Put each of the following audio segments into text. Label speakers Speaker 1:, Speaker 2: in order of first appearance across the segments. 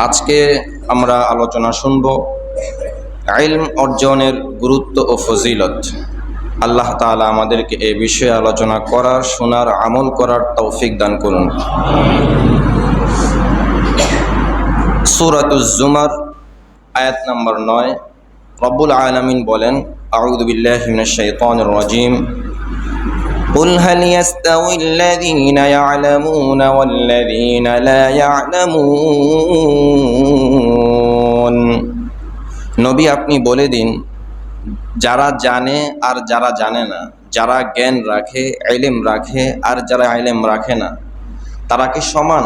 Speaker 1: আজকে আমরা আলোচনা শুনব ইলম অর্জনের গুরুত্ব ও ফজিলত। আল্লাহ তাআলা আমাদেরকে এই বিষয়ে আলোচনা করার, শোনার, আমল করার তৌফিক দান করুন। সূরাতুজ জুমার আয়াত নম্বর 9, রব্বুল আলামিন বলেন, আউযু বিল্লাহি মিনাশ শাইতানির রাজীম, قل هل يستوي الذين يعلمون والذين لا يعلمون। নবী আপনি বলে দিন, যারা জানে আর যারা জানে না, যারা জ্ঞান রাখে, ইলম রাখে আর যারা ইলম রাখে না, তারা কি সমান?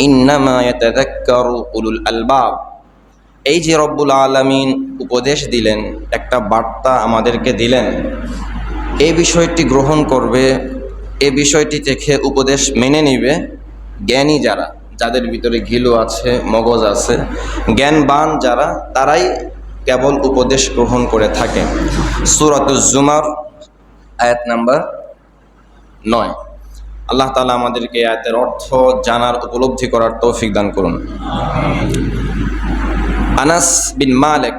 Speaker 1: ইন্নামা ইয়াতাযাক্কারু উলুল আলবাব। এই যে রব্বুল আলামিন উপদেশ দিলেন, একটা বার্তা আমাদেরকে দিলেন, এই বিষয়টি গ্রহণ করবে, এই বিষয়টি থেকে উপদেশ মেনে নিবে জ্ঞানী যারা, যাদের ভিতরে ঘিলু আছে, মগজ আছে, জ্ঞানবান যারা, তারাই কেবল উপদেশ গ্রহণ করে থাকে। সূরাতুজ জুমার আয়াত নাম্বার 9। আল্লাহ তাআলা আমাদেরকে আয়াতের অর্থ জানার, উপলব্ধি করার তৌফিক দান করুন। আনাস বিন মালিক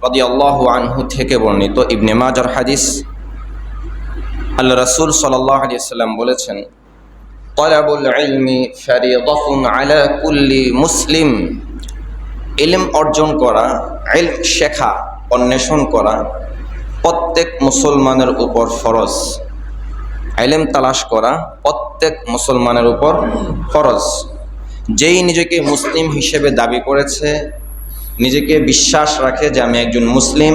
Speaker 1: রাদিয়াল্লাহু আনহু থেকে বর্ণিত, ইবনে মাজার হাদিস, আল্লাহ রাসূল সাল্লাল্লাহু আলাইহি ওয়াসাল্লাম বলেছেন, তালাবুল ইলমি ফারিদাতুন আলা কুল্লি মুসলিম। ইলম অর্জন করা, ইলম শেখা, অন্বেষণ করা প্রত্যেক মুসলমানের উপর ফরজ। ইলম তালাশ করা প্রত্যেক মুসলমানের উপর ফরজ। যেই নিজেকে মুসলিম হিসেবে দাবি করেছে, নিজেকে বিশ্বাস রাখে যে আমি একজন মুসলিম,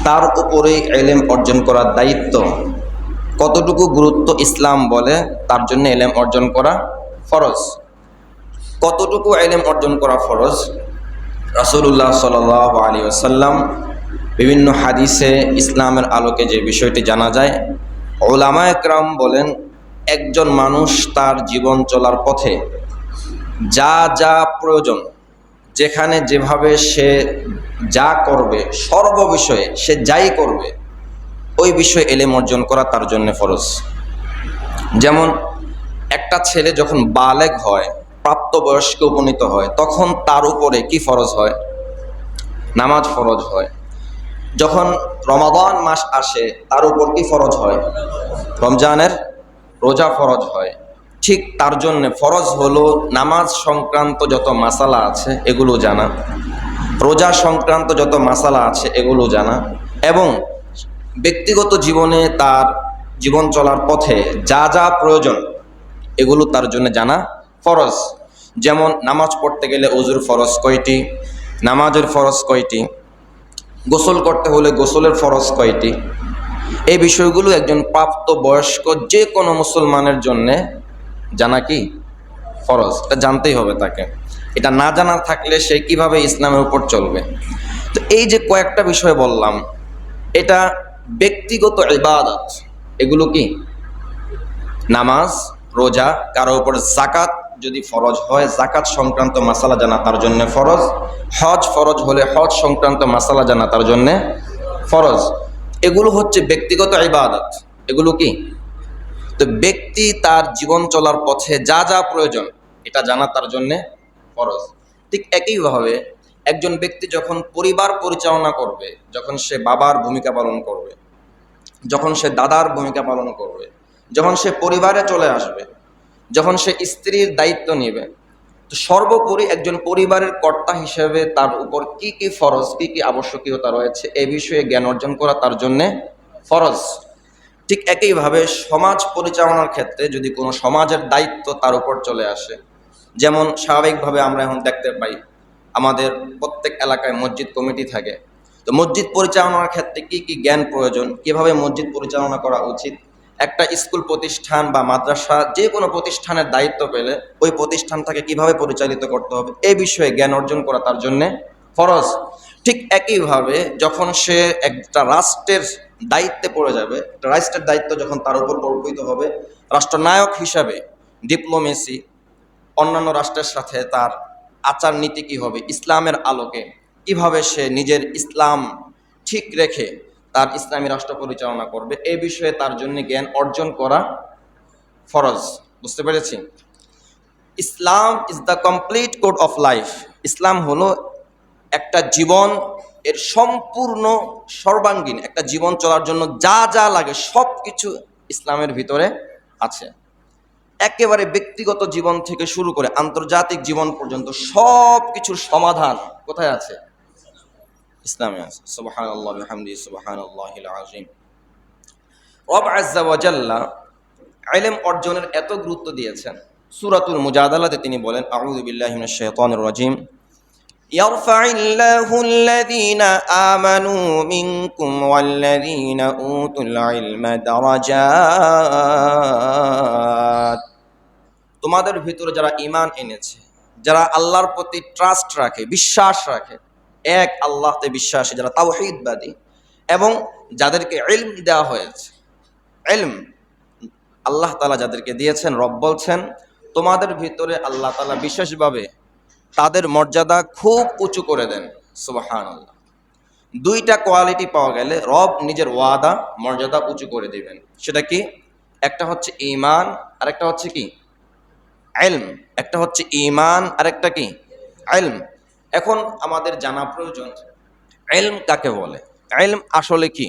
Speaker 1: তার উপরেই ইলম অর্জন করার দায়িত্ব। কতটুকু গুরুত্ব ইসলাম বলে তার জন্য ইলম অর্জন করা ফরজ। কতটুকু ইলম অর্জন করা ফরজ, রাসূলুল্লাহ সাল্লাল্লাহু আলাইহি ওয়াসাল্লাম বিভিন্ন হাদিসে ইসলামের আলোকে যে বিষয়টি জানা যায়, উলামায়ে কেরাম বলেন, একজন মানুষ তার জীবন চলার পথে যা যা প্রয়োজন, যেখানে যেভাবে সে যা করবে, সর্ববিষয়ে সে যাই করবে, ওই বিষয়ে ইলম অর্জন করা তার জন্য ফরজ। যেমন একটা ছেলে যখন বালেগ হয়, প্রাপ্তবয়স্কে উপনীত হয়, তখন তার উপরে কি ফরজ হয়? নামাজ ফরজ হয়। যখন রমাদান মাস আসে, তার উপর কি ফরজ হয়? রমজানের রোজা ফরজ হয়। ঠিক তার জন্য ফরজ হলো নামাজ সংক্রান্ত যত মাসালা আছে এগুলো জানা, রোজা সংক্রান্ত যত মাসালা আছে এগুলো জানা, এবং ব্যক্তিগত জীবনে তার জীবন চলার পথে যা যা প্রয়োজন এগুলো তার জন্য জানা ফরজ। যেমন নামাজ পড়তে গেলে ওযুর ফরজ কয়টি, নামাজের ফরজ কয়টি, গোসল করতে হলে গোসলের ফরজ কয়টি, এই বিষয়গুলো একজন প্রাপ্তবয়স্ক যে কোনো মুসলমানের জন্যে জানা কি ফরজ। এটা জানতেই হবে তাকে। এটা না জানা থাকলে সে কিভাবে ইসলামের উপর চলবে? তো এই যে কয়েকটা বিষয় বললাম, এটা ব্যক্তিগত ইবাদত। এগুলো কি? নামাজ, রোজা, কারো উপর যাকাত যদি ফরজ হয়, যাকাত সংক্রান্ত মাসালা জানা তার জন্য ফরজ। হজ ফরজ হলে হজ সংক্রান্ত মাসালা জানা তার জন্য ফরজ। এগুলো হচ্ছে ব্যক্তিগত ইবাদত। এগুলো কি? তো ব্যক্তি তার জীবন চলার পথে যা যা প্রয়োজন এটা জানা তার জন্য ফরজ। ঠিক একইভাবে একজন ব্যক্তি যখন পরিবার পরিচালনা করবে, যখন সে বাবার ভূমিকা পালন করবে, যখন সে দাদার ভূমিকা পালন করবে, যখন সে পরিবারে চলে আসবে, যখন সে স্ত্রীর দায়িত্ব নেবে, তো সর্বোপরি একজন পরিবারের কর্তা হিসেবে তার উপর কি কি ফরজ, কি কি আবশ্যকীয়তা রয়েছে, এ বিষয়ে জ্ঞান অর্জন করা তার জন্যে ফরজ। ঠিক একইভাবে সমাজ পরিচালনার ক্ষেত্রে যদি কোনো সমাজের দায়িত্ব তার উপর চলে আসে, যেমন স্বাভাবিকভাবে আমরা এখন দেখতে পাই আমাদের প্রত্যেক এলাকায় মসজিদ কমিটি থাকে, তো মসজিদ পরিচালনার ক্ষেত্রে কি কি জ্ঞান প্রয়োজন, কিভাবে মসজিদ পরিচালনা করা উচিত, একটা স্কুল প্রতিষ্ঠান বা মাদ্রাসা যে কোনো প্রতিষ্ঠানের দায়িত্ব পেলে ওই প্রতিষ্ঠানটাকে কিভাবে পরিচালিত করতে হবে, এই বিষয়ে জ্ঞান অর্জন করা তার জন্যে ফরজ। ঠিক একইভাবে যখন সে একটা রাষ্ট্রের দায়িত্বে পড়ে যাবে, একটা রাষ্ট্রের দায়িত্ব যখন তার উপর অর্পিত হবে, রাষ্ট্রনায়ক হিসাবে ডিপ্লোমেসি, অন্যান্য রাষ্ট্রের সাথে তার আচার নীতি কী হবে, ইসলামের আলোকে কিভাবে সে নিজের ইসলাম ঠিক রেখে তার ইসলামী রাষ্ট্র পরিচালনা করবে, এই বিষয়ে তার জন্য জ্ঞান অর্জন করা ফরজ। বুঝতে পেরেছি? Islam is the complete code of life. ইসলাম হলো একটা জীবন, এর সম্পূর্ণ সর্বাঙ্গীন একটা জীবন চলার জন্য যা যা লাগে সব কিছু ইসলামের ভিতরে আছে। একেবারে ব্যক্তিগত জীবন থেকে শুরু করে আন্তর্জাতিক জীবন পর্যন্ত সব কিছুর সমাধান কোথায় আছে? ইসলামে আছে। সুবহানাল্লাহ ওয়া বিহামদিহি সুবহানাল্লাহিল আযীম। রব আযজা ওয়া জাল্লা ইলম অর্জনের এত গুরুত্ব দিয়েছেন, সূরাতুল মুজাদালাতে তিনি বলেন, আউযু বিল্লাহি মিনাশ শাইতানির রাজীম, ইয়ারফাইল্লাহু আল্লাযীনা আমানু মিনকুম ওয়াল্লাযীনা উতুল ইলমা দারাজাত। তোমাদের ভিতরে যারা ঈমান এনেছে, যারা আল্লাহর প্রতি ট্রাস্ট রাখে, বিশ্বাস রাখে, এক আল্লাহতে বিশ্বাসী, যারা তাওহীদবাদী, এবং যাদেরকে ইলম দেওয়া হয়েছে, ইলম আল্লাহ তাআলা যাদেরকে দিয়েছেন, রব বলছেন তোমাদের ভিতরে আল্লাহ তাআলা বিশেষভাবে তাদের মর্যাদা খুব উঁচু করে দেন। সুবহানাল্লাহ। দুইটা কোয়ালিটি পাওয়া গেলে রব নিজের ওয়াদা মর্যাদা উঁচু করে দিবেন। সেটা কি? একটা হচ্ছে ঈমান, আর একটা হচ্ছে কি? ইলম। একটা হচ্ছে ঈমান, আর একটা কি? ইলম। এখন আমাদের জানা প্রয়োজন ইলম কাকে বলে, ইলম আসলে কি।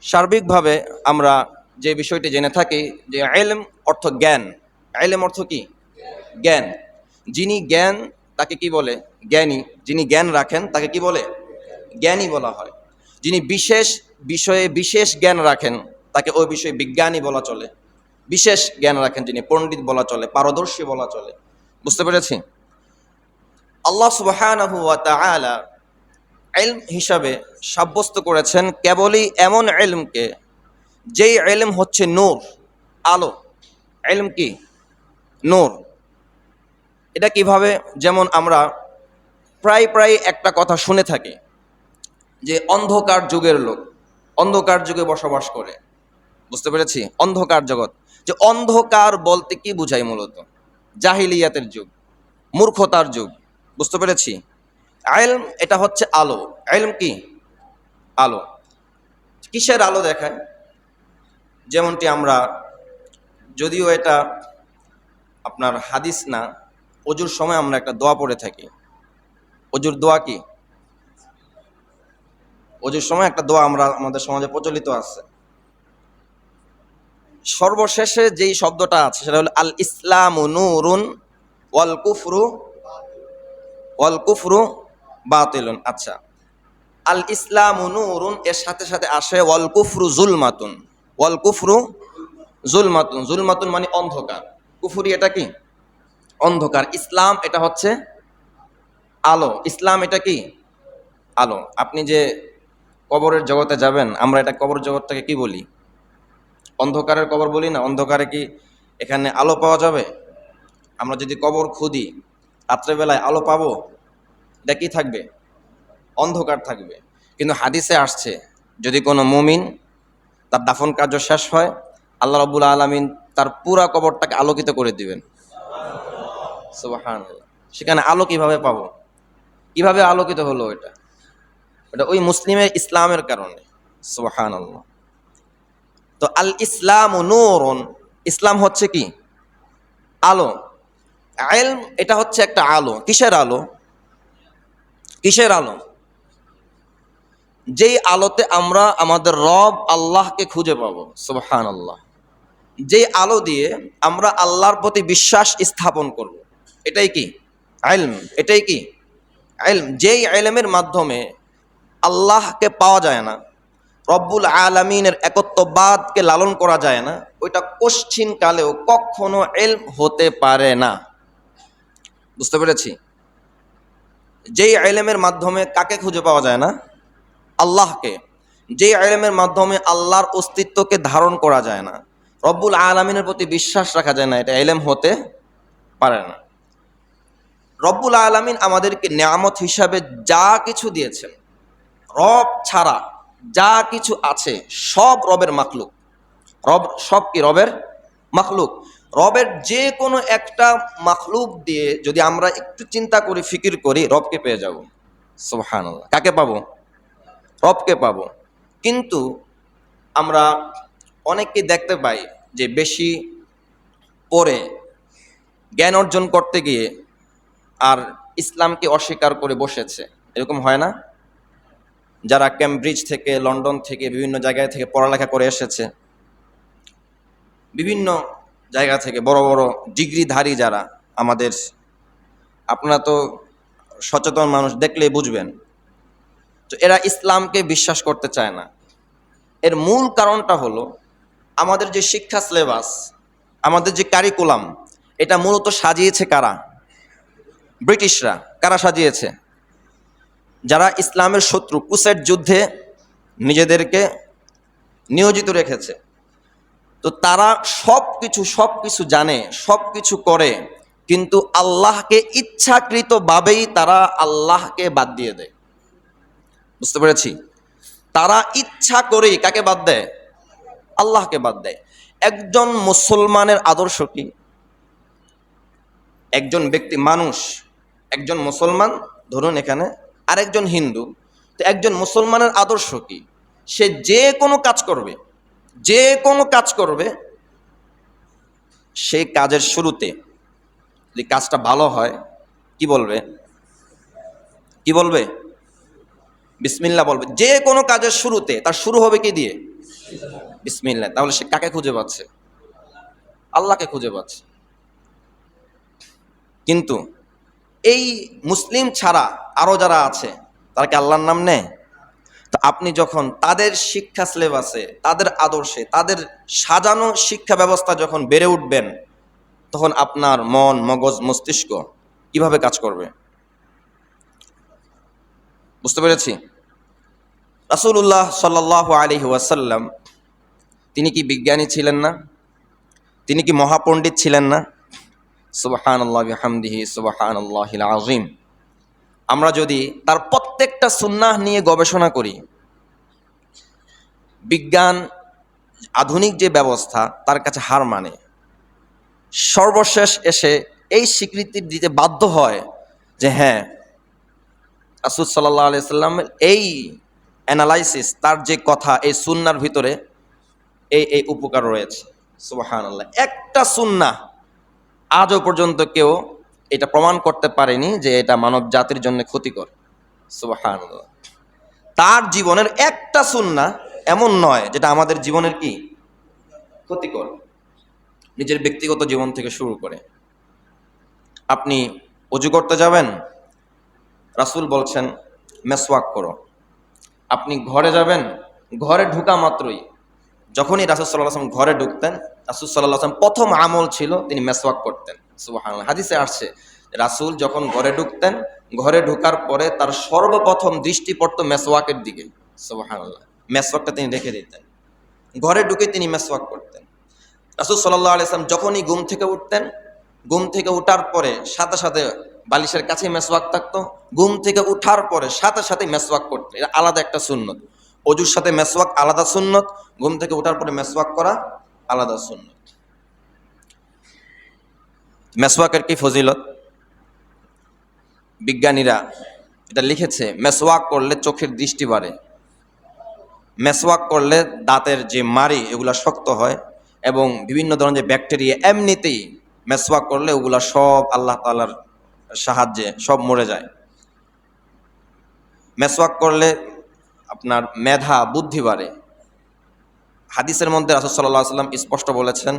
Speaker 1: সার্বিকভাবে আমরা যে বিষয়টি জেনে থাকি যে ইলম অর্থ জ্ঞান। ইলম অর্থ কি? জ্ঞান। যিনি জ্ঞান তাকে কি বলে? জ্ঞানী। যিনি জ্ঞান রাখেন তাকে কি বলে? জ্ঞানী বলা হয়। যিনি বিশেষ বিষয়ে বিশেষ জ্ঞান রাখেন তাকে ওই বিষয়ে বিজ্ঞানী বলা চলে। বিশেষ জ্ঞান রাখেন যিনি পণ্ডিত বলা চলে, পারদর্শী বলা চলে। বুঝতে পেরেছি? আল্লাহ সুবহানাহু ওয়া তাআলা ইলম হিসাবে সাব্যস্ত করেছেন কেবলই এমন ইলমকে যেই ইলম হচ্ছে নূর, আলো। ইলম কি? নূর। এটা কিভাবে? যেমন আমরা প্রায় একটা কথা শুনে থাকি যে অন্ধকার যুগের লোক অন্ধকার যুগে বসবাস করে। বুঝতে পেরেছি? অন্ধকার জগৎ, যে অন্ধকার বলতে কি বুঝায়? মূলত জাহিলিয়াতের যুগ, মূর্খতার যুগ। বুঝতে পেরেছি? ইলম এটা হচ্ছে আলো। ইলম কি? আলো। কিসের আলো দেখায়? যেমনটি আমরা, যদিও এটা আপনার হাদিস না, ওজুর সময় আমরা একটা দোয়া পড়ে থাকি। ওজুর দোয়া কি? ওজুর সময় একটা দোয়া আমরা আমাদের সমাজে প্রচলিত আছে। সর্বশেষে যেই শব্দটা আছে সেটা হলো আল ইসলামু নূরুন ওয়াল কুফরু বাতিলুন। আচ্ছা, আল ইসলামু নূরুন এর সাথে সাথে আসে ওয়াল কুফরু জুলমাতুন। ওয়াল কুফরু জুলমাতুন। জুলমাতুন মানে অন্ধকার, কুফরি এটা কি? অন্ধকার। ইসলাম এটা হচ্ছে আলো। ইসলাম এটা কি? আলো। আপনি যে কবরের জগতে যাবেন, আমরা এটা কবর জগৎটাকে কি বলি? অন্ধকারের কবর বলি না? অন্ধকারে কি এখানে আলো পাওয়া যাবে? আমরা যদি কবর খুদি রাত্রেবেলায় আলো পাবো? এটা কি থাকবে? অন্ধকার থাকবে। কিন্তু হাদিসে আসছে যদি কোনো মুমিন তার দাফন কার্য শেষ হয়, আল্লাহ রাব্বুল আলামিন তার পুরা কবরটাকে আলোকিত করে দিবেন। সুবহানাল্লাহ। সেখানে আলো কিভাবে পাবো? কিভাবে আলোকিত হলো? এটা ওই মুসলিমের ইসলামের কারণে। সুবহানাল্লাহ। তো আল ইসলাম নূরুন, ইসলাম হচ্ছে কি? আলো। ইলম এটা হচ্ছে একটা আলো। কিসের আলো? কিসের আলো? যেই আলোতে আমরা আমাদের রব আল্লাহকে খুঁজে পাবো। সুবহানাল্লাহ। যেই আলো দিয়ে আমরা আল্লাহর প্রতি বিশ্বাস স্থাপন করব, এটাই কি? ইলম। এটাই কি? ইলম। যেই ইলমের মাধ্যমে আল্লাহকে পাওয়া যায় না, রব্বুল আলামিনের একত্ববাদকে লালন করা যায় না, ওইটা কশ্চিন কালেও কখনো ইলম হতে পারে না। বুঝতে পেরেছি? যেই ইলমের মাধ্যমে কাকে খুঁজে পাওয়া যায় না? আল্লাহকে। যেই ইলমের মাধ্যমে আল্লাহর অস্তিত্বকে ধারণ করা যায় না, রব্বুল আলামিনের প্রতি বিশ্বাস রাখা যায় না, এটা ইলম হতে পারে না। রব্বুল আলামিন আমাদেরকে নিয়ামত হিসাবে যা কিছু দিয়েছেন, রব ছাড়া যা কিছু আছে সব রবের মাখলুক। রব সব কি? রবের মাখলুক। রবের যে কোনো একটা মাখলুক দিয়ে যদি আমরা একটু চিন্তা করি, ফিকির করি, রবকে পেয়ে যাব। সুবহানাল্লাহ। কাকে পাবো? রবকে পাবো। কিন্তু আমরা অনেককে দেখতে পাই যে বেশি পড়ে জ্ঞান অর্জন করতে গিয়ে আর ইসলামকে অস্বীকার করে বসেছে, এরকম হয় না? যারা ক্যামব্রিজ থেকে, লন্ডন থেকে, বিভিন্ন জায়গায় থেকে পড়ালেখা করে এসেছে, বিভিন্ন জায়গা থেকে বড় বড় ডিগ্রিধারী যারা আমাদের, আপনারা তো সচেতন মানুষ, দেখলেই বুঝবেন। তো এরা ইসলামকে বিশ্বাস করতে চায় না। এর মূল কারণটা হলো আমাদের যে শিক্ষা সিলেবাস, আমাদের যে কারিকুলাম, এটা মূলত সাজিয়েছে কারা? ব্রিটিশরা। কারা সাজিয়েছে? যারা ইসলামের শত্রু, ক্রুসেড যুদ্ধে নিজেদেরকে নিয়োজিত রেখেছে। তো তারা সব কিছু জানে, সব কিছু করে, কিন্তু আল্লাহকে ইচ্ছাকৃতভাবেই তারা আল্লাহকে বাদ দিয়ে দেয়। বুঝতে পেরেছি? তারা ইচ্ছা করেই কাকে বাদ দেয়? আল্লাহকে বাদ দেয়। একজন মুসলমানের আদর্শ কি? একজন ব্যক্তি, মানুষ, একজন মুসলমান, ধরুন এখানে আরেকজন হিন্দু, তো একজন মুসলমানের আদর্শ কি? সে যে কোনো কাজ করবে, যে কোনো কাজ করবে, সেই কাজের শুরুতে যদি কাজটা ভালো হয়, কি বলবে? কি বলবে? বিসমিল্লাহ বলবে। যে কোনো কাজের শুরুতে তার শুরু হবে কি দিয়ে? বিসমিল্লাহ। তাহলে সে কাকে খুঁজে পাচ্ছে? আল্লাহকে খুঁজে পাচ্ছে। কিন্তু এই মুসলিম ছাড়া আরো যারা আছে, তারা কি আল্লাহর নাম নেয়? তো আপনি যখন তাদের শিক্ষা সিলেবাসে, তাদের আদর্শে, তাদের সাজানো শিক্ষা ব্যবস্থা যখন বেড়ে উঠবেন, তখন আপনার মন, মগজ, মস্তিষ্ক কিভাবে কাজ করবে? বুঝতে পেরেছি? রাসূলুল্লাহ সাল্লাল্লাহু আলাইহি ওয়াসাল্লাম, তিনি কি বিজ্ঞানী ছিলেন না? তিনি কি মহাপণ্ডিত ছিলেন না? সুবহানাল্লাহি ওয়া বিহামদিহি সুবহানাল্লাহিল আযীম। আমরা যদি তার প্রত্যেকটা সুন্নাহ নিয়ে গবেষণা করি, বিজ্ঞান, আধুনিক যে ব্যবস্থা, তার কাছে হার মানে। সর্বশেষ এসে এই স্বীকৃতি দিতে বাধ্য হয় যে হ্যাঁ, রাসূল সাল্লাল্লাহু আলাইহি সাল্লামের এই অ্যানালাইসিস, তার যে কথা, এই সুন্নাহর ভিতরে এই উপকার রয়েছে। সুবহানাল্লাহ। একটা সুন্নাহ আজও পর্যন্ত কেউ এটা প্রমাণ করতে পারেনি যে এটা মানব জাতির জন্য ক্ষতিকর। সুবহানাল্লাহ। তার জীবনের একটা সুন্নাহ এমন নয় যেটা আমাদের জীবনের কি ক্ষতিকর, নিজের ব্যক্তিগত জীবন থেকে শুরু করে। আপনি ওযু করতে যাবেন, রাসূল বলছেন মেসওয়াক করো। আপনি ঘরে যাবেন, ঘরে ঢোকা মাত্রই, যখনই রাসূল সাল্লাল্লাহু আলাইহি ওয়াসাল্লাম ঘরে ঢুকতেন, রাসূল সাল্লাল্লাহু আলাইহি ওয়াসাল্লাম প্রথম আমল ছিল তিনি মেসওয়াক করতেন। সুবহানাল্লাহ। হাদিসে আসছে রাসূল যখন ঘরে ঢুকতেন, ঘরে ঢোকার পরে তার সর্বপ্রথম দৃষ্টি পড়তো মেসওয়াকের দিকে। সুবহানাল্লাহ। মেসওয়াকটা তিনি রেখে দিতেন, ঘরে ঢুকে তিনি মেসওয়াক করতেন। রাসূল সাল্লাল্লাহু আলাইহি ওয়াসাল্লাম যখনই ঘুম থেকে উঠতেন, ঘুম থেকে উঠার পরে সাথে সাথে বালিশের কাছে মেসওয়াক থাকতো, ঘুম থেকে উঠার পরে সাথে সাথে মেসওয়াক করতেন। এটা আলাদা একটা সুন্নত। ওযুর সাথে মেসওয়াক আলাদা সুন্নত, ঘুম থেকে ওঠার পরে মেসওয়াক করা আলাদা সুন্নত। মেসওয়াকের কি ফজিলত? বিজ্ঞানীরা এটা লিখেছে, মেসওয়াক করলে চোখের দৃষ্টি বাড়ে, মেসওয়াক করলে দাঁতের যে মাড়ি এগুলা শক্ত হয়, এবং বিভিন্ন ধরনের যে ব্যাকটেরিয়া এমনিতেই মেসওয়াক করলে ওগুলা সব আল্লাহ তাআলার সাহায্যে সব মরে যায়। মেসওয়াক করলে আপনার মেধা, বুদ্ধি বাড়ে। হাদিসের মধ্যে রাসূল সাল্লাল্লাহু আলাইহি ওয়াসাল্লাম স্পষ্ট বলেছেন,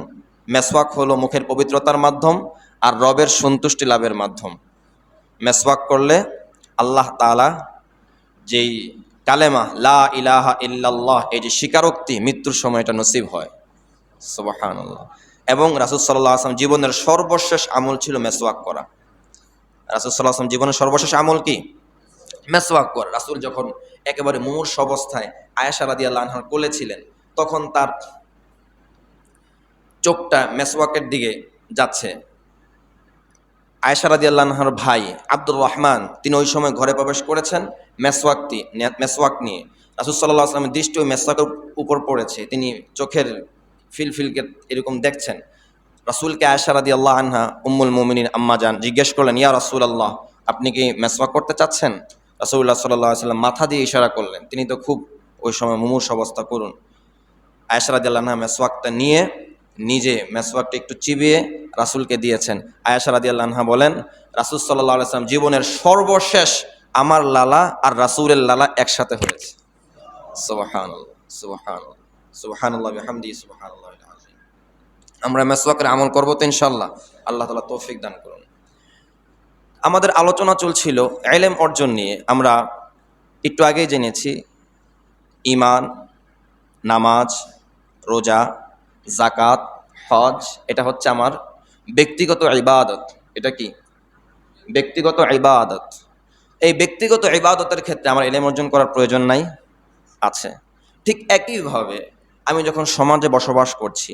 Speaker 1: মেসওয়াক হলো মুখের পবিত্রতার মাধ্যম আর রবের সন্তুষ্টি লাভের মাধ্যম। মেসওয়াক করলে আল্লাহ তাআলা যেই কালেমা লা ইলাহা ইল্লাল্লাহ, এই যে স্বীকারোক্তি, মৃত্যুর সময় এটা নসিব হয়। সুবহানাল্লাহ। এবং রাসূল সাল্লাল্লাহু আলাইহি ওয়াসাল্লাম জীবনের সর্বশেষ আমল ছিল মেসওয়াক করা। রাসূল সাল্লাল্লাহু আলাইহি ওয়াসাল্লাম জীবনের সর্বশেষ আমল কি? মেসওয়াক করা। রাসূল যখন একেবারে মুমূর্ষ অবস্থায় আয়েশা রাদিয়াল্লাহু আনহার কোলে ছিলেন, তখন তার চোখটা মেসওয়াকের দিকে যাচ্ছে। আয়েশা রাদিয়াল্লাহু আনহার ভাই আব্দুর রহমান, তিনি ওই সময় ঘরে প্রবেশ করেছেন মেসওয়াক নিয়ে। রাসূল সাল্লাল্লাহু আলাইহি ওয়াসাল্লামের দৃষ্টি ওই মেসওয়াকের উপর পড়েছে, তিনি চোখের ফিলফিলকে এরকম দেখছেন। রাসূলকে আয়েশা রাদিয়াল্লাহু আনহা, উম্মুল মুমিনিন আম্মা জান জিজ্ঞেস করলেন, ইয়া রাসূলুল্লাহ, আপনি কি মেসওয়াক করতে চাচ্ছেন? রাসূলুল্লাহ সাল্লাল্লাহু আলাইহি ওয়াসাল্লাম মাথা দিয়ে ইশারা করলেন। তিনি তো খুব ওই সময় মুমূর্ষ অবস্থা, করুন। আয়েশা রাদিয়াল্লাহু আনহা মেসওয়াকটা নিয়ে নিজে মেসওয়াকটা একটু চিবিয়ে রাসূলকে দিয়েছেন। আয়েশা রাদিয়াল্লাহু আনহা বলেন, রাসূল সাল্লাল্লাহু আলাইহি ওয়াসাল্লাম জীবনের সর্বশেষ আমার লালা আর রাসূলের লালা একসাথে হয়েছে। সুবহানাল্লাহ, সুবহানাল্লাহ, সুবহানাল্লাহ বিহামদিহি, সুবহানাল্লাহিল আযীম। আমরা মেসওয়াকের আমল করব তো ইনশাআল্লাহ। আল্লাহ তাআলা তৌফিক দান করুন। আমাদের আলোচনা চলছিল ইলম অর্জন নিয়ে। আমরা একটু আগেই জেনেছি ঈমান, নামাজ, রোজা, যাকাত, হজ এটা হচ্ছে আমার ব্যক্তিগত ইবাদত। এটা কি? ব্যক্তিগত ইবাদত। এই ব্যক্তিগত ইবাদতের ক্ষেত্রে আমার ইলম অর্জন করার প্রয়োজন নাই? আছে। ঠিক একইভাবে আমি যখন সমাজে বসবাস করছি,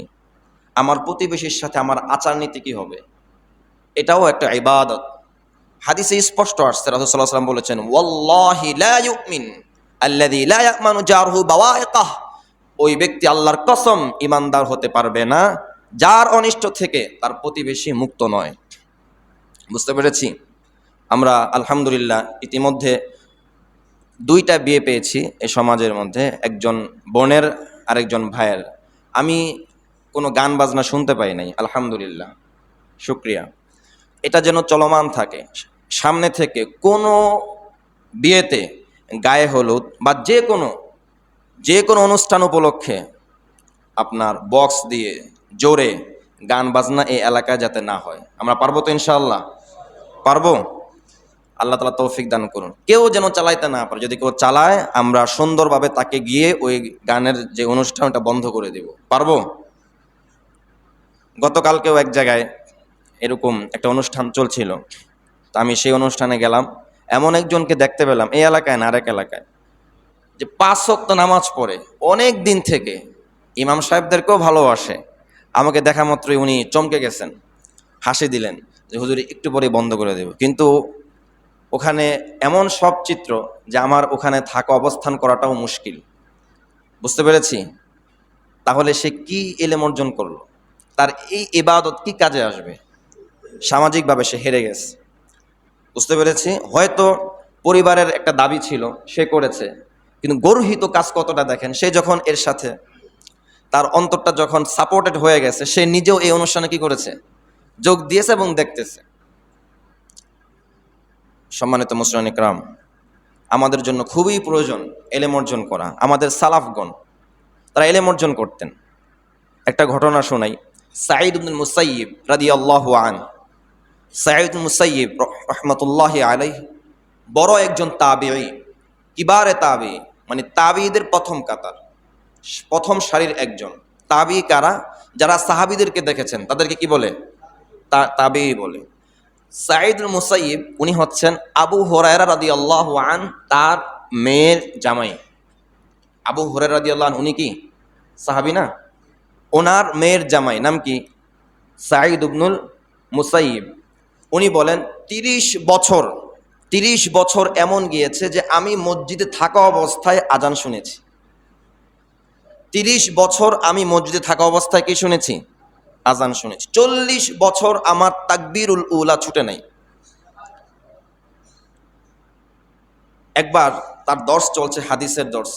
Speaker 1: আমার প্রতিবেশীর সাথে আমার আচার নীতি কি হবে, এটাও একটা ইবাদত। হাদিসে স্পষ্ট আসছে, রাসূল সাল্লাল্লাহু আলাইহি ওয়াসাল্লাম বলেছেন, ওয়াল্লাহি লা ইউমিন আল্লাযী লা ইয়ামানু জারহু বাওয়াইকাহ। ওই ব্যক্তি আল্লাহর কসম ঈমানদার হতে পারবে না যার অনিষ্ট থেকে তার প্রতিবেশী মুক্ত নয়। বুঝতে পেরেছি? আমরা আলহামদুলিল্লাহ ইতিমধ্যে 2টা বিয়ে পেয়েছি এই সমাজের মধ্যে, একজন বোনের আরেকজন ভাইয়ের। আমি কোনো গান বাজনা শুনতে পাই নাই, আলহামদুলিল্লাহ, শুকরিয়া। এটা যেন চলমান থাকে। সামনে থেকে কোনো বিয়েতে গায়ে হলুদ বা যে কোনো অনুষ্ঠান উপলক্ষে আপনার বক্স দিয়ে জোরে গান বাজনা এই এলাকায় যাতে না হয়। আমরা পারবো তো ইনশাআল্লাহ? পারবো? আল্লাহ তাআলা তৌফিক দান করুন। কেউ যেন চালাইতে না পারে। যদি কেউ চালায়, আমরা সুন্দরভাবে তাকে গিয়ে ওই গানের যে অনুষ্ঠানটা বন্ধ করে দেব। পারবো? গতকালকেও এক জায়গায় এরকম একটা অনুষ্ঠান চলছিল, তো আমি সেই অনুষ্ঠানে গেলাম। এমন একজনকে দেখতে পেলাম, এই এলাকায় না, আরেক এলাকায়, যে 5 ওয়াক্ত নামাজ পড়ে অনেক দিন থেকে, ইমাম সাহেবদেরকেও ভালোবাসে। আমাকে দেখা মাত্রই উনি চমকে গেছেন, হাসি দিলেন যে হুজুর একটু পরে বন্ধ করে দেব। কিন্তু ওখানে এমন সব চিত্র যে আমার ওখানে থাকা, অবস্থান করাটাও মুশকিল। বুঝতে পেরেছি? তাহলে সে কি ইলম অর্জন করলো? তার এই ইবাদত কি কাজে আসবে? সামাজিকভাবে সে হেরে গেছে। বুঝতে পেরেছি? হয়তো পরিবারের একটা দাবি ছিল, সে করেছে, কিন্তু গর্হিত কাজ কতটা দেখেন। সে যখন এর সাথে তার অন্তরটা যখন সাপোর্টেড হয়ে গেছে, সে নিজেও এই অনুষ্ঠানে কি করেছে? যোগ দিয়েছে এবং দেখতেছে। সম্মানিত মুসলিম ইকরাম, আমাদের জন্য খুবই প্রয়োজন ইলম অর্জন করা। আমাদের সালাফগণ তারা ইলম অর্জন করতেন। একটা ঘটনা শোনাই। সাঈদ ইবনুল মুসাইয়িব রাদিয়াল্লাহু আনহু, সাঈদ ইবনুল মুসাইয়িব রাহমাতুল্লাহি আলাইহি বড় একজন তাবিঈ, কিবারে তাবিঈ, মানে তাবিঈদের প্রথম কাতার, প্রথম সারির একজন। তাবিঈ কারা? যারা সাহাবীদেরকে দেখেছেন তাদেরকে কি বলে? তাবিঈ বলে। সাঈদুল মুসাইয়িব উনি হচ্ছেন আবু হুরায়রা রাদিয়াল্লাহু আনহু তার মেয়ের জামাই। আবু হুরায়রা রাদিয়াল্লাহু আনহু উনি কি সাহাবী না? ওনার মেয়ের জামাই নাম কি? সাঈদ ইবনুল মুসাইয়িব। উনি বলেন 30 বছর এমন গিয়েছে যে আমি মসজিদে থাকা অবস্থায় আজান শুনেছি। 30 বছর আমি মসজিদে থাকা অবস্থায় কি শুনেছি? আজান শুনেছি। 40 বছর আমার তাকবীরুল উলা ছুটে নাই। একবার তার দর্স চলছে, হাদিসের দর্স।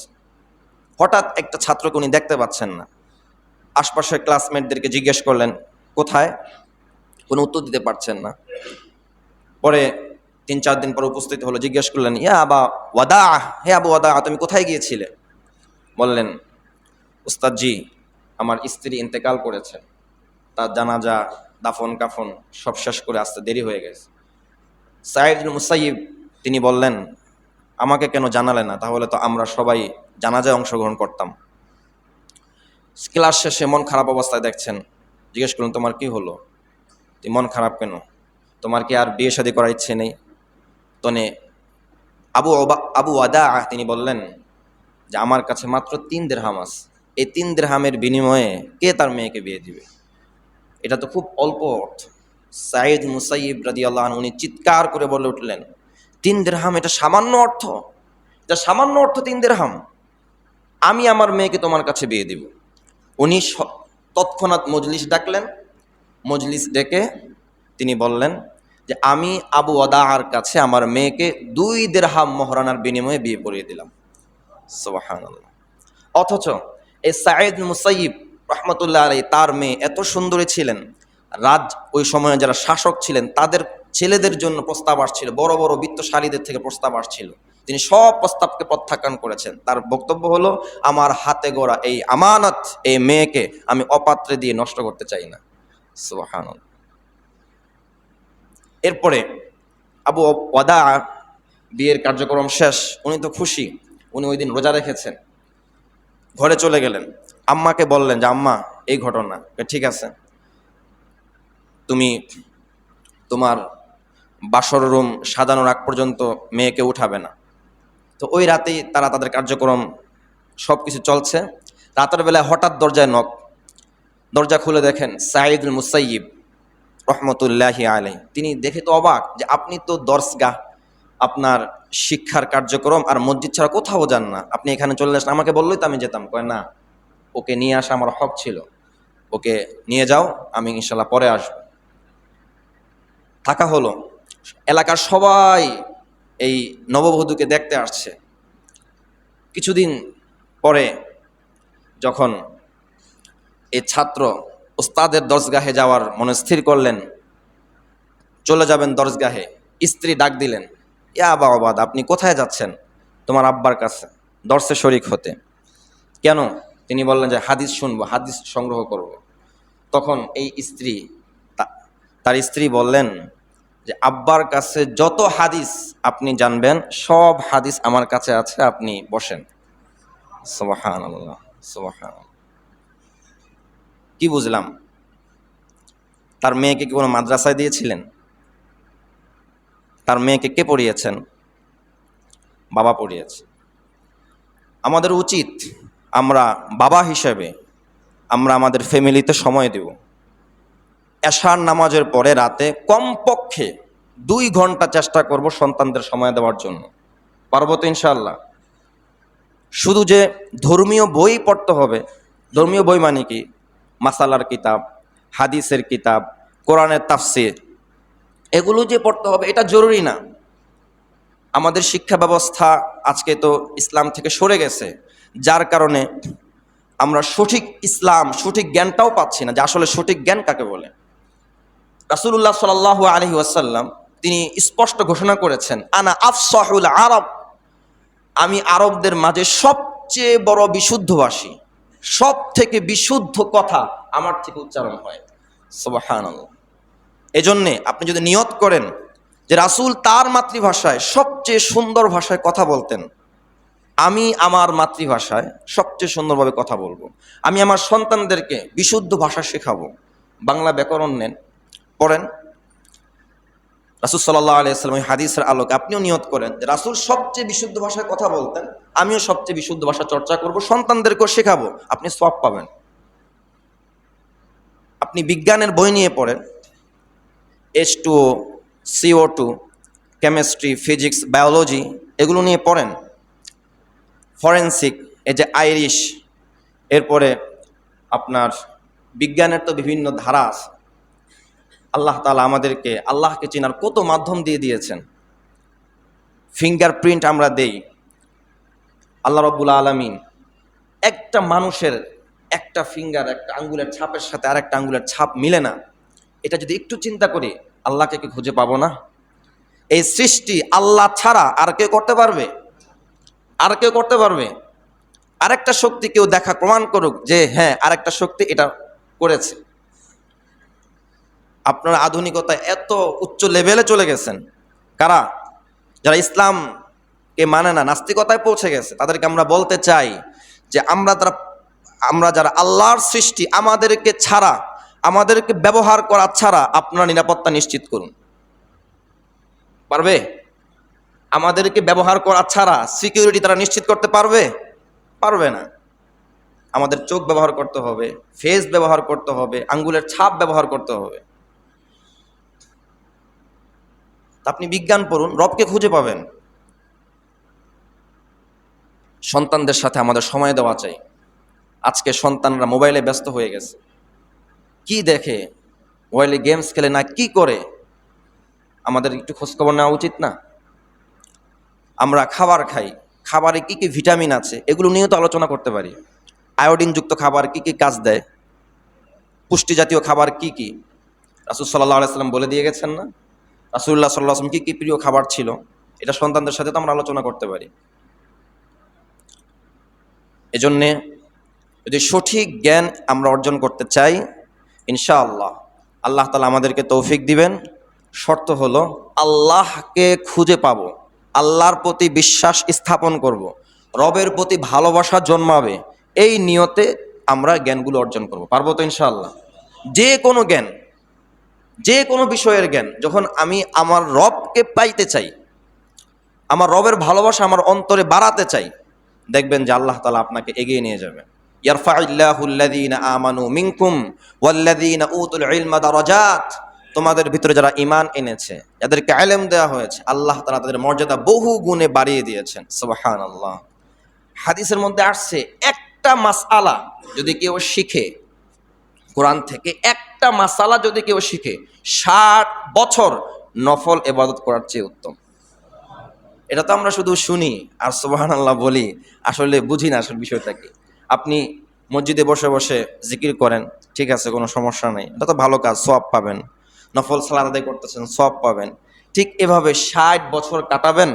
Speaker 1: হঠাৎ একটা ছাত্রকে উনি দেখতে পাচ্ছেন না। আশপাশের ক্লাসমেটদেরকে জিজ্ঞেস করলেন কোথায়, কোনো উত্তর দিতে পারছেন না। পরে 3-4 দিন পর উপস্থিত হলো, জিজ্ঞেস করলেন, ইয়া আবা ওয়াদা, হে আবু ওয়াদা, তুমি কোথায় গিয়েছিলে? বললেন, উস্তাদ জি, আমার স্ত্রী ইন্তেকাল করেছে, তার জানাজা, দাফন কাফন সব শেষ করে আসতে দেরি হয়ে গেছে। সাঈদ ইবনে মুসাইয়িব তিনি বললেন, আমাকে কেন জানালে না? তাহলে তো আমরা সবাই জানাজায় অংশগ্রহণ করতাম। ক্লাস শেষে মন খারাপ অবস্থায় দেখছেন, জিজ্ঞেস করলেন, তোমার কি হলো? তুই মন খারাপ কেন? তোমার কি আর বিয়ে শাদী করার ইচ্ছে নেই? তনে আবু ওয়াদা তিনি বললেন যে আমার কাছে মাত্র 3 দিরহাম আছে। এই 3 দিরহামের বিনিময়ে কে তার মেয়েকে বিয়ে দিবে? এটা তো খুব অল্প অর্থ। সাঈদ মুসাইয়িব রাদিয়াল্লাহু আনহু উনি চিৎকার করে বলে উঠলেন, 3 দিরহাম এটা সামান্য অর্থ? এটা সামান্য অর্থ 3 দিরহাম? আমি আমার মেয়েকে তোমার কাছে বিয়ে দিব। উনি তৎক্ষণাৎ মজলিস ডাকলেন। মজলিস ডেকে তিনি বললেন যে আমি আবু ওয়াদার কাছে আমার মেয়েকে 2 দিরহাম মোহরানার বিনিময়ে বিয়ে করিয়ে দিলাম। সুবহানাল্লাহ। অথচ এই সাঈদ মুসাইয়িব রহমতুল্লাহ আলাইহি তার মেয়ে এত সুন্দরী ছিলেন, ওই সময়ে যারা শাসক ছিলেন তাদের ছেলেদের জন্য প্রস্তাব আসছিল, বড় বড় বিত্তশালীদের থেকে প্রস্তাব আসছিল। তিনি সব প্রস্তাবকে প্রত্যাখ্যান করেছেন। তার বক্তব্য হলো, আমার হাতে গড়া এই আমানত, এই মেয়েকে আমি অপাত্রে দিয়ে নষ্ট করতে চাই না। সুবহানাল্লাহ। এরপরে আবু ওয়াদা বিয়ের কার্যক্রম শেষ, উনি তো খুশি, উনি ওই দিন রোজা রেখেছেন, ঘরে চলে গেলেন। আম্মাকে বললেন যে আম্মা এই ঘটনা, ঠিক আছে তুমি তোমার বাসর রুম সাজানোর আগ পর্যন্ত মেয়েকে উঠাবে না। তো ওই রাতেই তারা তাদের কার্যক্রম সব কিছু চলছে। রাতের বেলায় হঠাৎ দরজায় নক, দরজা খুলে দেখেন সাঈদুল মুসাইয়িব রহমতুল্লাহি আলাইহি। তিনি দেখে তো অবাক যে আপনি তো দরসগাহ, আপনার শিক্ষার কার্যক্রম আর মসজিদ ছাড়া কোথাও যান না, আপনি এখানে চলে আসেন, আমাকে বললেই তো আমি যেতাম। কয় না, ওকে নিয়ে আসা আমার হক ছিল, ওকে নিয়ে যাও, আমি ইনশাল্লাহ পরে আসব। থাকা হলো, এলাকার সবাই এই নববধূকে দেখতে আসছে। কিছুদিন পরে যখন এই ছাত্র ওস্তাদের দরসগাহে যাওয়ার মনে স্থির করলেন, চলে যাবেন দরসগাহে, স্ত্রী ডাক দিলেন, ইয়া আবা ওবাদ, আপনি কোথায় যাচ্ছেন? তোমার আব্বার কাছে দর্শে শরিক হতে। কেন? তিনি বললেন যে হাদিস শুনবো, হাদিস সংগ্রহ করব। তখন এই স্ত্রী, তার স্ত্রী বললেন যে আব্বার কাছে যত হাদিস আপনি জানবেন সব হাদিস আমার কাছে আছে, আপনি বসেন। সুবহানাল্লাহ, সুবহানাল্লাহ। কি বুঝলাম? তার মেয়েকে কি কোনো মাদ্রাসায় দিয়েছিলেন? তার মেয়েকে কে পড়িয়েছেন? বাবা পড়িয়েছে। আমাদের উচিত আমরা বাবা হিসেবে আমরা আমাদের ফ্যামিলিতে সময় দেব। এশার নামাজের পরে রাতে কমপক্ষে 2 ঘন্টা চেষ্টা করব সন্তানদের সময় দেওয়ার জন্য। পারবো তো ইনশাআল্লাহ? শুধু যে ধর্মীয় বই পড়তে হবে, ধর্মীয় বই মানে কি? মাসালার কিতাব, হাদিসের কিতাব, কোরআনের তাফসির, এগুলো যে পড়তে হবে এটা জরুরি না। আমাদের শিক্ষা ব্যবস্থা আজকে তো ইসলাম থেকে সরে গেছে, যার কারণে আমরা সঠিক ইসলাম, সঠিক জ্ঞানটাও পাচ্ছি না যে আসলে সঠিক জ্ঞান কাকে বলে। রাসূলুল্লাহ সাল্লাল্লাহু আলাইহি ওয়াসাল্লাম তিনি স্পষ্ট ঘোষণা করেছেন, আনা আফসাহুল আরব, আমি আরবদের মাঝে সবচেয়ে বড় বিশুদ্ধভাষী, সব থেকে বিশুদ্ধ কথা আমার থেকে উচ্চারণ হয়। সুবহানাল্লাহ। এজন্যে আপনি যদি নিয়ত করেন যে রাসূল তার মাতৃভাষায় সবচেয়ে সুন্দর ভাষায় কথা বলতেন, আমি আমার মাতৃভাষায় সবচেয়ে সুন্দরভাবে কথা বলবো, আমি আমার সন্তানদেরকে বিশুদ্ধ ভাষা শেখাবো। বাংলা ব্যাকরণ নেন, পড়েন। রাসূল সাল্লাল্লাহু আলাইহি ওয়াসাল্লাম হাদিসের আলোকে আপনিও নিয়ত করেন যে রাসূল সবচেয়ে বিশুদ্ধ ভাষায় কথা বলতেন, আমিও সবচেয়ে বিশুদ্ধ ভাষা চর্চা করব, সন্তানদেরকেও শেখাবো, আপনি সওয়াব পাবেন। আপনি বিজ্ঞানের বই নিয়ে পড়েন, H2O, CO2, chemistry, physics, biology, এগুলো নিয়ে পড়েন। ফরেনসিক, এই যে আইরিশ, এরপরে আপনার বিজ্ঞানের তো বিভিন্ন ধারা আছে। আল্লাহ তাআলা আমাদেরকে আল্লাহকে চেনার কত মাধ্যম দিয়ে দিয়েছেন। ফিঙ্গারপ্রিন্ট আমরা দেই। আল্লাহ রাব্বুল আলামিন একটা মানুষের একটা ফিঙ্গার, একটা আঙ্গুলের ছাপের সাথে আরেকটা আঙ্গুলের ছাপ মিলে না, এটা যদি একটু চিন্তা করি, আল্লাহকে কি খুঁজে পাবো না? এই সৃষ্টি আল্লাহ ছাড়া আর কেউ করতে পারবে? আর কেউ করতে পারবে? আরেকটা শক্তি কেউ দেখা প্রমাণ করুক যে হ্যাঁ আরেকটা শক্তি এটা করেছে। আপনারা আধুনিকতায় এত উচ্চ লেভেলে চলে গেছেন। কারা? যারা ইসলামকে মানে না, নাস্তিকতায় পৌঁছে গেছে, তাদেরকে আমরা বলতে চাই যে আমরা যারা আল্লাহর সৃষ্টি, আমাদেরকে ছাড়া, আমাদেরকে ব্যবহার করা ছাড়া আপনারা নিরাপত্তা নিশ্চিত করুন। পারবে? আমাদেরকে ব্যবহার করা ছাড়া সিকিউরিটি তারা নিশ্চিত করতে পারবে? পারবে না। আমাদের চোখ ব্যবহার করতে হবে, ফেস ব্যবহার করতে হবে, আঙ্গুলের ছাপ ব্যবহার করতে হবে। আপনি বিজ্ঞান পড়ুন, রবকে খুঁজে পাবেন। সন্তানদের সাথে আমাদের সময় দেওয়া চাই। আজকে সন্তানরা মোবাইলে ব্যস্ত হয়ে গেছে, কি দেখে, মোবাইলে গেমস খেলে না কি করে, আমাদের একটু খোঁজখবর নেওয়া উচিত না? আমরা খাবার খাই, খাবারে কি কি ভিটামিন আছে এগুলো নিয়েও তো আলোচনা করতে পারি। আয়োডিনযুক্ত খাবার কি কি কাজ দেয়, পুষ্টি জাতীয় খাবার কি কি রাসূল সাল্লাল্লাহু আলাইহি সাল্লাম বলে দিয়ে গেছেন না? রাসূলুল্লাহ সাল্লাল্লাহু আলাইহি ওয়াসাল্লাম কি প্রিয় খাবার ছিল, এটা সন্তানদের সাথে তো আমরা আলোচনা করতে পারি। এজন্যে যদি সঠিক জ্ঞান আমরা অর্জন করতে চাই, ইনশাআল্লাহ আল্লাহ তাআলা আমাদেরকে তৌফিক দিবেন। শর্ত হলো আল্লাহকে খুঁজে পাবো, আল্লাহর প্রতি বিশ্বাস স্থাপন করব, রবের প্রতি ভালোবাসা জন্মাবে, এই নিয়তে আমরা জ্ঞানগুলো অর্জন করব। পারবো তো ইনশাআল্লাহ? যে কোনো জ্ঞান, যে কোনো বিষয়ের জ্ঞান, যখন আমি আমার রবকে পাইতে চাই, আমার রবের ভালোবাসা আমার অন্তরে বাড়াতে চাই, দেখবেন যে আল্লাহ তাআলা আপনাকে এগিয়ে নিয়ে যাবে। ইয়ারফাইল্লাহুল্লাযীনা আমানু মিনকুম ওয়াল্লাযীনা উতুল ইলমা দারাজাত। তোমাদের ভিতরে যারা ঈমান এনেছে, যাদেরকে ইলম দেওয়া হয়েছে, আল্লাহ তাআলা তাদের মর্যাদা বহু গুণে বাড়িয়ে দিয়েছেন। সুবহানাল্লাহ। হাদিসের মধ্যে আসছে একটা মাসআলা যদি কেউ শিখে, কোরআন থেকে একটা মাসআলা যদি কেউ শিখে, 60 বছর নফল ইবাদত করার চেয়ে উত্তম। এটা তো আমরা শুধু শুনি আর সুবহানাল্লাহ বলি, আসলে বুঝি না আসলে বিষয়টা কি। আপনি মসজিদে বসে বসে জিকির করেন, ঠিক আছে, কোনো সমস্যা নেই, এটা তো ভালো কাজ, সওয়াব পাবেন। নফল সালাত আদায় করতেছেন, সওয়াব পাবেন। ঠিক এভাবে 60 বছর কাটাবেন,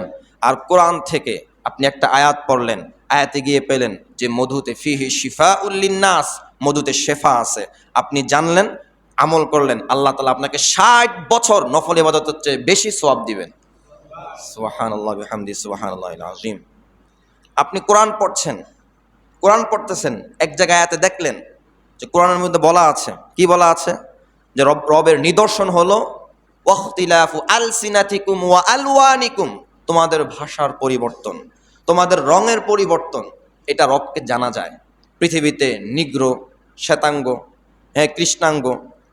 Speaker 1: আর কোরআন থেকে আপনি একটা আয়াত পড়লেন, আয়াতে গিয়ে পেলেন যে মধুতে ফিহি শিফাউল লিন্নাস, মধুতে শেফা আছে, আপনি জানলেন, আমল করলেন, আল্লাহ তাআলা আপনাকে 60 বছর নফল ইবাদতের চেয়ে বেশি সওয়াব দিবেন। সুবহানাল্লাহ বিহামদি সুবহানাল্লাহিল আযীম। আপনি কোরআন পড়ছেন, কোরআন পড়তেছেন, এক জায়গায় আয়াতে দেখলেন যে কোরআনের মধ্যে বলা আছে, কি বলা আছে, যে রবের নিদর্শন হলো ওয়াখতিলাফু আলসিনাতিকুম ওয়া আলওয়ানিকুম, তোমাদের ভাষার পরিবর্তন, তোমাদের রঙের পরিবর্তন, এটা রবকে জানা যায়। পৃথিবীতে নিগ্রো, শ্বেতাঙ্গ, কৃষ্ণাঙ্গ,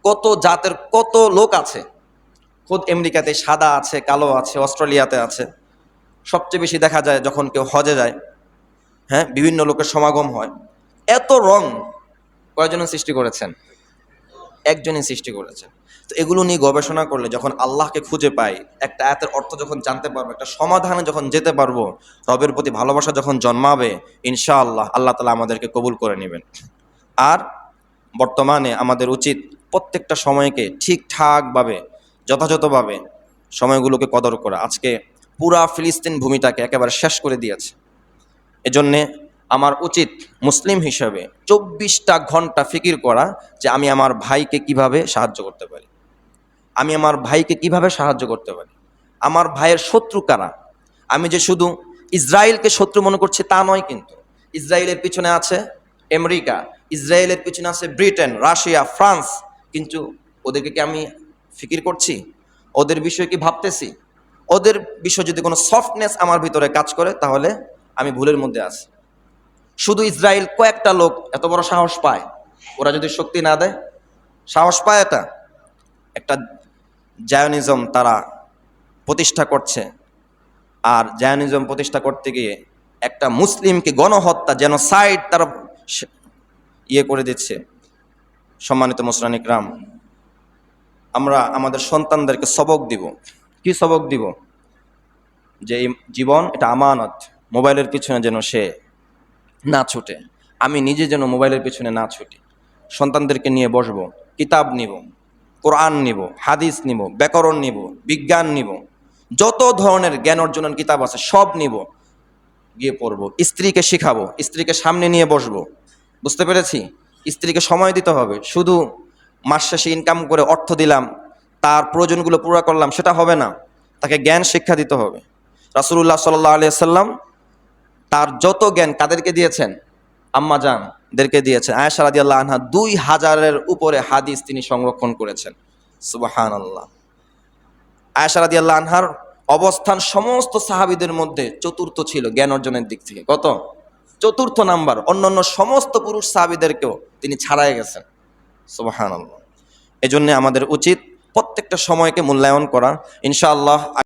Speaker 1: কত জাতের কত লোক আছে। খোদ আমেরিকাতে সাদা আছে, কালো আছে, অস্ট্রেলিয়াতে আছে। সবচেয়ে বেশি দেখা যায় যখন কেউ হজে যায়, বিভিন্ন লোকের সমাগম হয়। এত রং কয়জনের সৃষ্টি করেছেন? একজনই সৃষ্টি করেছেন। তো এগুলো নিয়ে গবেষণা করলে যখন আল্লাহকে খুঁজে পাই, একটা আয়াতের অর্থ যখন জানতে পারবো, একটা সমাধানে যখন যেতে পারবো, রবের প্রতি ভালোবাসা যখন জন্মাবে, ইনশাআল্লাহ আল্লাহ তাআলা আমাদেরকে কবুল করে নেবেন। আর বর্তমানে আমাদের উচিত প্রত্যেকটা সময়কে ঠিকঠাকভাবে, যথাযথভাবে সময়গুলোকে কদর করা। আজকে পুরা ফিলিস্তিন ভূমিটাকে একেবারে শেষ করে দিয়েছে। এজন্যে আমার উচিত মুসলিম হিসাবে 24টা ঘন্টা ফিকির করা যে আমি আমার ভাইকে কিভাবে সাহায্য করতে পারি, আমি আমার ভাইকে কিভাবে সাহায্য করতে পারি। আমার ভাইয়ের শত্রু কারা? আমি যে শুধু ইসরায়েলকে শত্রু মনে করছি তা নয়, কিন্তু ইসরায়েলের পিছনে আছে আমেরিকা, ইসরায়েলের পিছনে আছে ব্রিটেন, রাশিয়া, ফ্রান্স, কিন্তু ওদেরকে কি আমি ফিকির করছি? ওদের বিষয়ে কি ভাবতেছি? ওদের বিষয়ে যদি কোনো সফটনেস আমার ভিতরে কাজ করে, তাহলে আমি ভুলের মধ্যে আছি। শুধু ইসরায়েল কয়েকটা লোক এত বড় সাহস পায়, ওরা যদি শক্তি না দেয়, সাহস পায় এটা? একটা জায়নিজম তারা প্রতিষ্ঠা করছে, আর জায়নিজম প্রতিষ্ঠা করতে গিয়ে একটা মুসলিমকে গণহত্যা, জেনোসাইড তারা করে দিচ্ছে। সম্মানিত মুসলিম ইকরাম, আমরা আমাদের সন্তানদেরকে সবক দিব। কি সবক দিব? যে এই জীবন এটা আমানত, মোবাইলের পিছনে যেন সে না ছুটে, আমি নিজে যেন মোবাইলের পিছনে না ছুটি। সন্তানদেরকে নিয়ে বসবো, কিতাব নিব, কোরআন নিব, হাদিস নিব, ব্যাকরণ নিব, বিজ্ঞান নিব, যত ধরনের জ্ঞান অর্জনের কিতাব আছে সব নিব, গিয়ে পড়বো। স্ত্রীকে শিখাবো, স্ত্রীকে সামনে নিয়ে বসবো। বুঝতে পেরেছি? স্ত্রীকে সময় দিতে হবে। শুধু মাস শেষে ইনকাম করে অর্থ দিলাম, তার প্রয়োজনগুলো পুরো করলাম, সেটা হবে না। তাকে জ্ঞান শিক্ষা দিতে হবে। রাসূলুল্লাহ সাল্লাল্লাহু আলাইহি ওয়াসাল্লাম তার যত জ্ঞান কাদেরকে দিয়েছেন? আম্মা জানদেরকে দিয়েছেন। আয়েশা রাদিয়াল্লাহু আনহা 2000-এর উপরে হাদিস তিনি সংরক্ষণ করেছেন। সুবহানাল্লাহ। আয়েশা রাদিয়াল্লাহু আনহার অবস্থান সমস্ত সাহাবীদের মধ্যে চতুর্থ ছিল জ্ঞান অর্জনের দিক থেকে। কত? চতুর্থ নাম্বার। অন্যান্য সমস্ত পুরুষ সাহাবীদেরকেও তিনি ছাড়াই গেছেন। সুবহানাল্লাহ। এজন্য আমাদের উচিত প্রত্যেকটা সময়কে মূল্যায়ন করা। ইনশাআল্লাহ